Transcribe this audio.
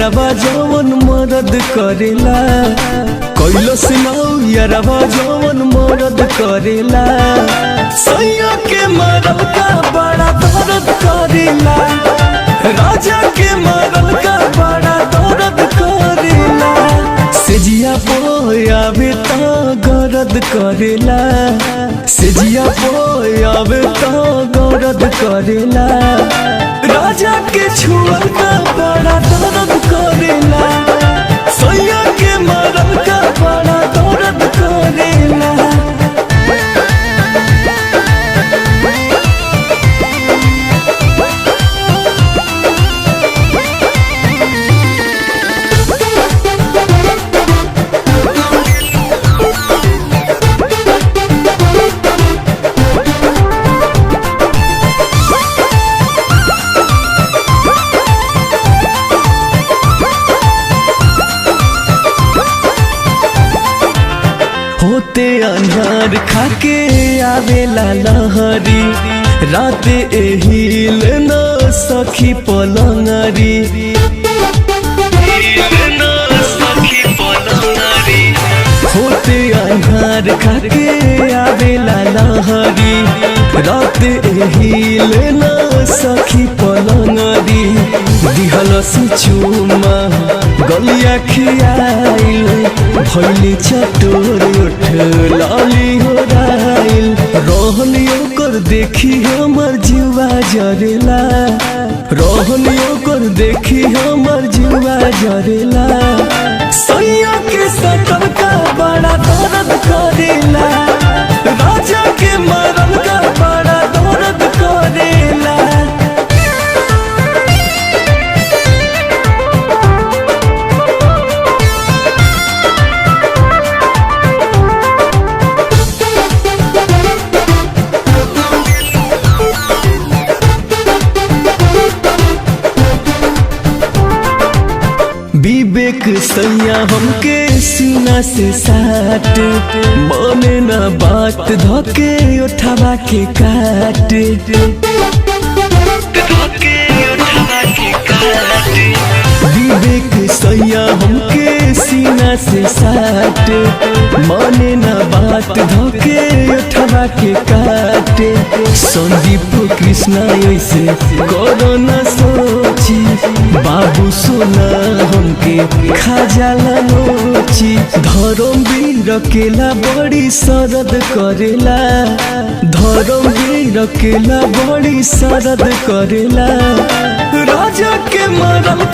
यारवा जवन मदद करेला कैलस ना यारवा जवन मदद करेला सैया के मरल का बड़ा दर्द करेला राजा के मरल का बड़ा दर्द करेला सेजिया पोयावे ता गरद करेला सेजिया पोयावे ता गरद करेला राजा के छुअल का बड़ा दर्द करेला सैया के मरल का बड़ा दर्द करेला। होते अन्हार खाके आवेला लहरी राते एहिल न सखी पलंगरी होते अन्हार खाके आवेला लहरी राते एहिल न सखी पलंगरी दिहलस चुमा गलिया खियाइल भैली चटोर उठ लाली हो राइल रहनियो कर देखी हमर जीवा जरेला रहनियो कर देखी हमर जीवा जरेला सैया के सकल का बड़ा दर्द करेला राजा के मरल का बड़ा दर्द करेला। विवेक सैया हमके सीना से साट माने ना बात धके उठावा के काट विवेक सैया हमके सीना से साट माने ना बात धके उठावा के काट संदीप कृष्णा ऐसे करो न सोची बाबू सोना हमके खा जाला नोची धर्म भी रकेला बड़ी सरद करेला धर्म भी रकेला बड़ी सरद करेला राजा के मरल